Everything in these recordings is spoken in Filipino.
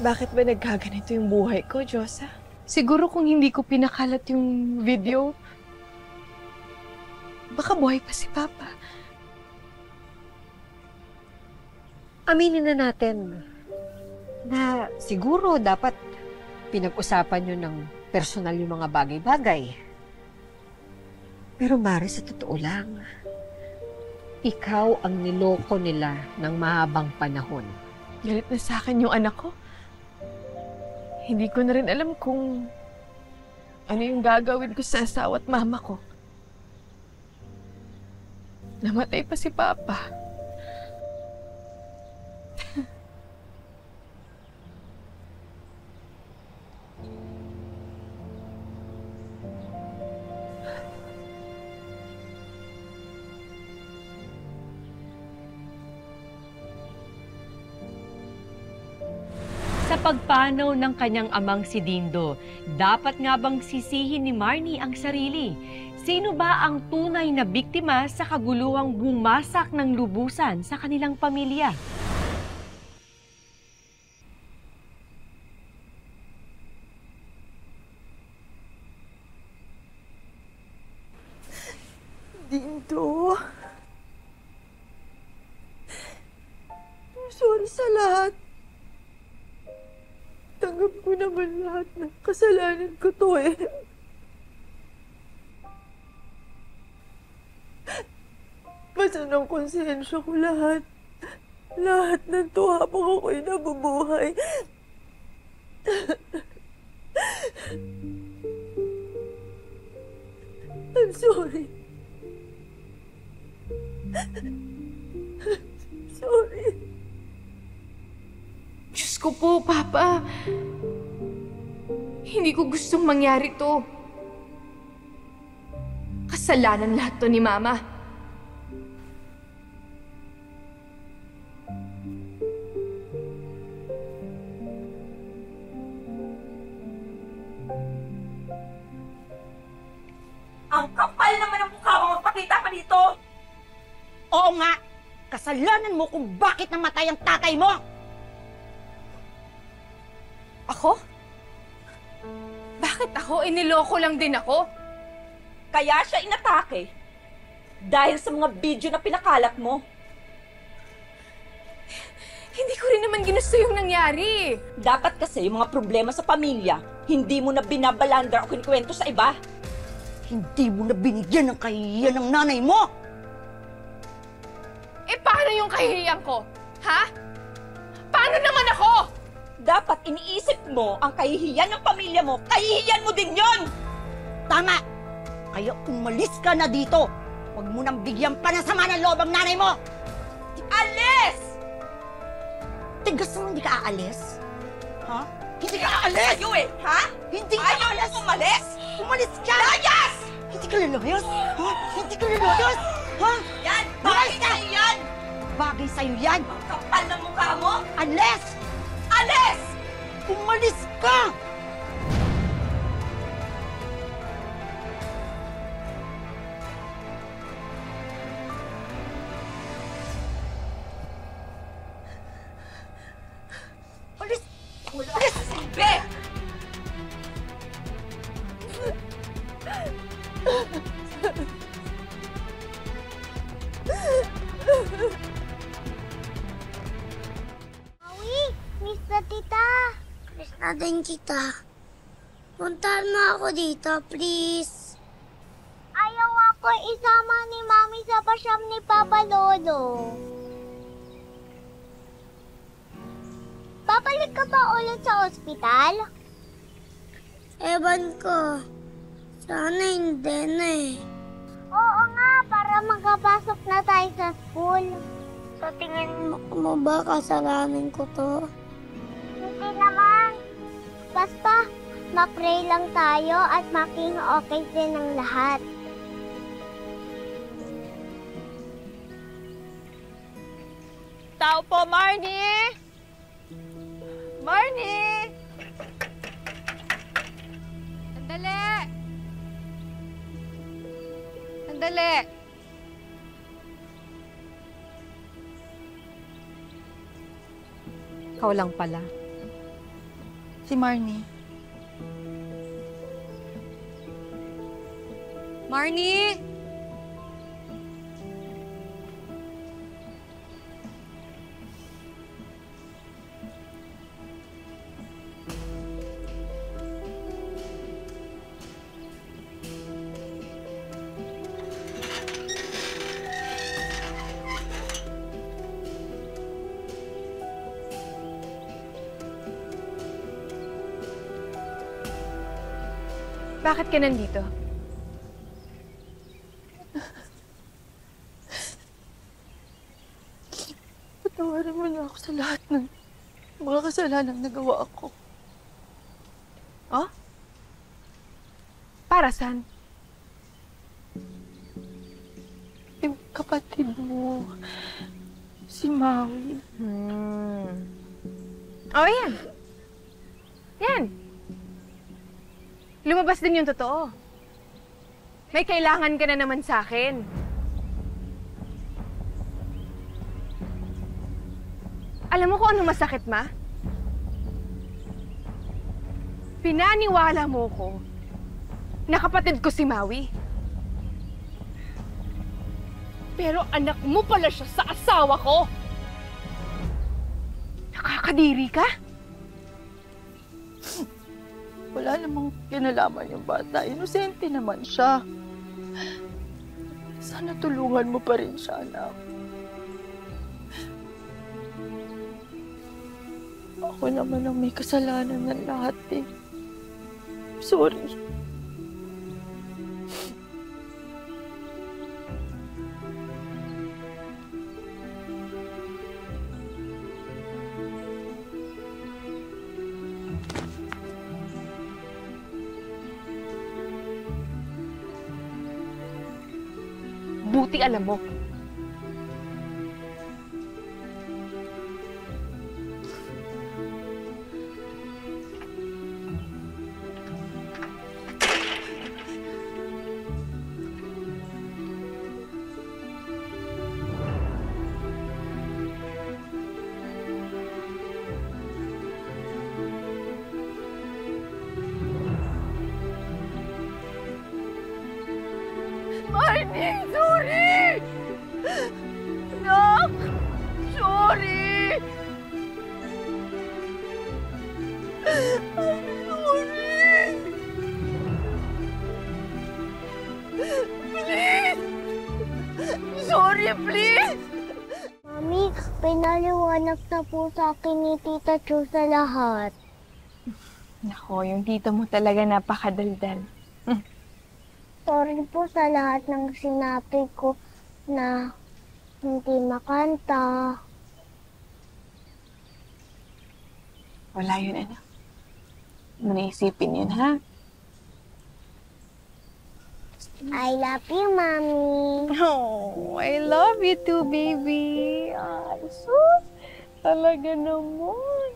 Bakit ba nagkaganito yung buhay ko, Diyosa? Siguro kung hindi ko pinakalat yung video, baka buhay pa si Papa. Aminin na natin na siguro dapat pinag-usapan nyo ng personal yung mga bagay-bagay. Pero Mare, sa totoo lang, ikaw ang niloko nila ng mahabang panahon. Galit na sa akin yung anak ko. Hindi ko na rin alam kung ano yung gagawin ko sa asawa at mama ko. Namatay pa si Papa. Sa pagpanaw ng kanyang amang si Dindo, dapat nga bang sisihin ni Marnie ang sarili? Sino ba ang tunay na biktima sa kaguluhang bumasak ng lubusan sa kanilang pamilya? Dindo. Sorry sa lahat. Tanggap ko naman lahat ng kasalanan ko to eh. Basta ng konsensya ko lahat. Lahat ng to habang ako'y nabubuhay. I'm sorry. Sorry. Diyos ko po, Papa. Hindi ko gustong mangyari to. Kasalanan lahat to ni Mama. Ang kapal naman ng mukha mo magpakita pa dito! Oo nga! Kasalanan mo kung bakit namatay ang tatay mo! Ako? Bakit ako? Iniloko lang din ako. Kaya siya inatake. Dahil sa mga video na pinakalat mo. Hindi ko rin naman ginusto yung nangyari. Dapat kasi yung mga problema sa pamilya, hindi mo na binabalandra o kinikwento sa iba. Hindi mo na binigyan ng kahihiyan ng nanay mo! Eh, paano yung kahihiyan ko? Ha? Paano naman ako? Dapat iniisip mo ang kahihiyan ng pamilya mo, kahihiyan mo din yon! Tama! Kaya umalis ka na dito! Huwag mo nang bigyan pa ng sama ng loob ang nanay mo! Alis! Tigas mo hindi ka aalis? Ha? Hindi ka aalis! Ayaw eh, ha? Hindi ka Ayaw aalis! mo umalis! Umalis ka! Layas! Hindi ka lalayas! Ha? Hindi ka lalayas! Ha? Yan! Bagay sa'yo yan! Bagay sa'yo yan! Ang kapal ng mukha mo! Alis! Alis! Umalis ka! Alis! Wala ka silbi! Maui, miss na tita. Miss na din kita. Puntahan mo ako dito, please. Ayaw ako isama ni Mami sa pasyam ni Papa Lolo. Babalik ka ba ulit sa ospital? Ewan ko. Sana hindi na eh. Oo nga, para makapasok na tayo sa school. Sa tingin mo ba kasalanan ko to? Hindi naman. Basta, ma-pray lang tayo at maging okay din ang lahat. Tao po, Marnie! Marnie! Sandali! Sandali! Ikaw lang pala. Si Marnie. Marnie! Bakit ka nandito? Patawarin mo na ako sa lahat ng mga kasalanang nagawa ako. Oh? Para saan? Yung kapatid mo, si Maui. Oh, yan. Yan. Lumabas din yung totoo. May kailangan ka na naman sa akin. Alam mo kung ano masakit, Ma? Pinaniwala mo ko na kapatid ko si Maui. Pero anak mo pala siya sa asawa ko. Nakakadiri ka? Wala namang kinalaman yung bata. Inosente naman siya. Sana tulungan mo pa rin siya, anak. Ako naman ang may kasalanan ng lahat eh. Sorry. Buti alam mo. Marnie! Sorry! Anak! Sorry! I'm sorry! Please! Sorry, please! Mami, pinaliwanag na po sa akin ni Tita Chu sa lahat. Nako, yung tito mo talaga napakadaldal. Sorry po sa lahat ng sinabi ko na hindi makanta. Wala yun, anak. Huwag mo naisipin yun, ha? I love you, Mami. Oh, I love you too, baby. Ay, sus. Talaga naman.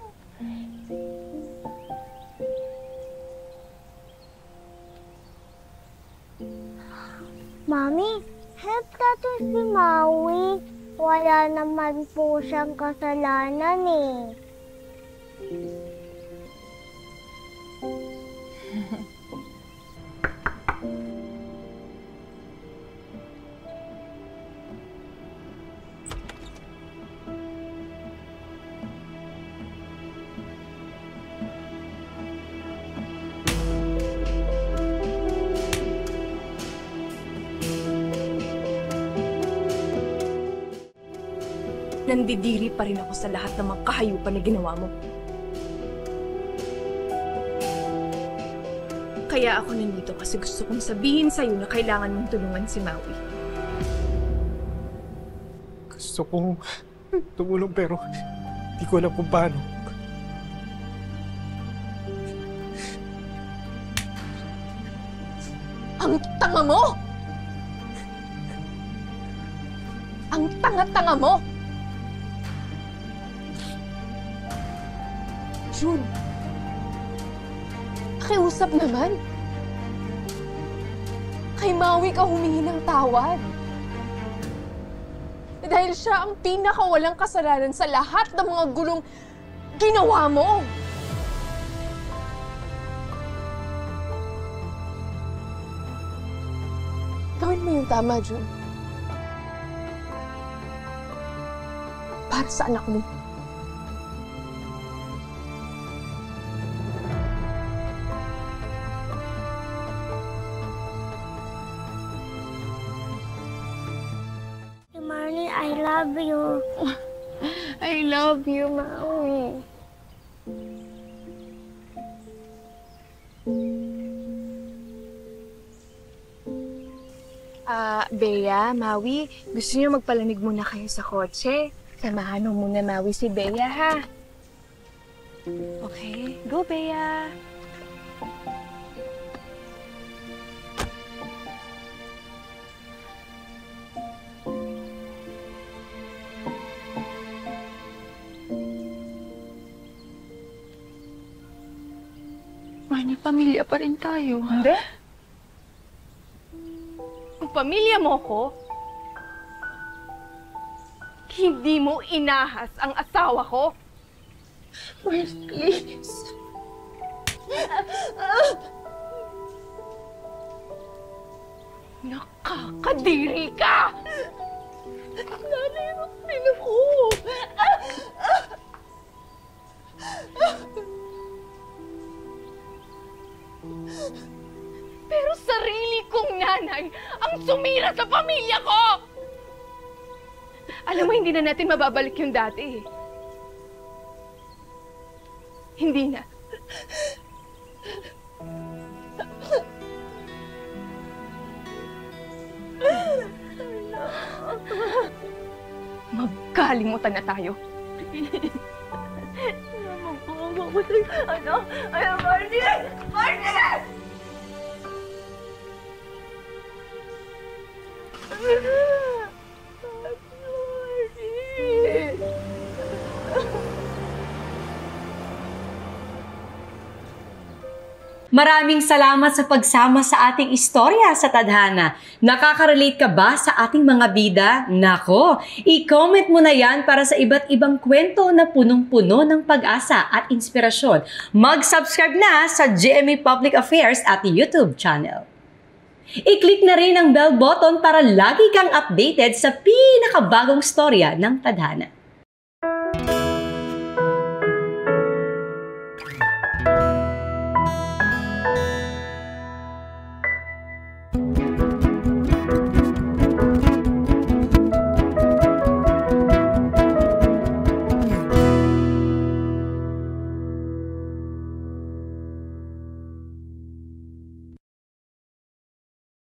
Mami, help natin si Maui. Wala naman po siyang kasalanan eh. Nandidiri pa rin ako sa lahat ng mga kahayupan na ginawa mo. Kaya ako nandito kasi gusto kong sabihin sa'yo na kailangan mong tulungan si Maui. Gusto kong tumulong pero hindi ko alam kung paano. Ang tanga mo! Ang tanga-tanga mo! June, pakiusap naman. Kay Maui ka humingi ng tawad. Dahil siya ang pinakawalang kasalanan sa lahat ng mga gulong ginawa mo. mo yung tama, Jun. Para sa anak mo. Marnie, I love you. I love you, Maui. Bea, Maui, gusto niyo magpalamig muna kayo sa kotse? Samahan mo muna, Maui, si Bea, ha? Okay, go, Bea. Marnie, pamilya pa rin tayo. Hindi? Ang pamilya mo ko, hindi mo inahas ang asawa ko. Marnie, please. Nakakadiri ka! Nanay mo rin ako! Pero sarili kong nanay ang sumira sa pamilya ko! Alam mo, hindi na natin mababalik yung dati. Hindi na. Magkalimutan na tayo. Marnie! Marnie! Maraming salamat sa pagsama sa ating istorya sa Tadhana. Nakaka-relate ka ba sa ating mga bida? Nako, i-comment mo na yan para sa iba't ibang kwento na punong-puno ng pag-asa at inspirasyon. Mag-subscribe na sa GMA Public Affairs at YouTube channel. I-click na rin ang bell button para lagi kang updated sa pinakabagong storya ng Tadhana.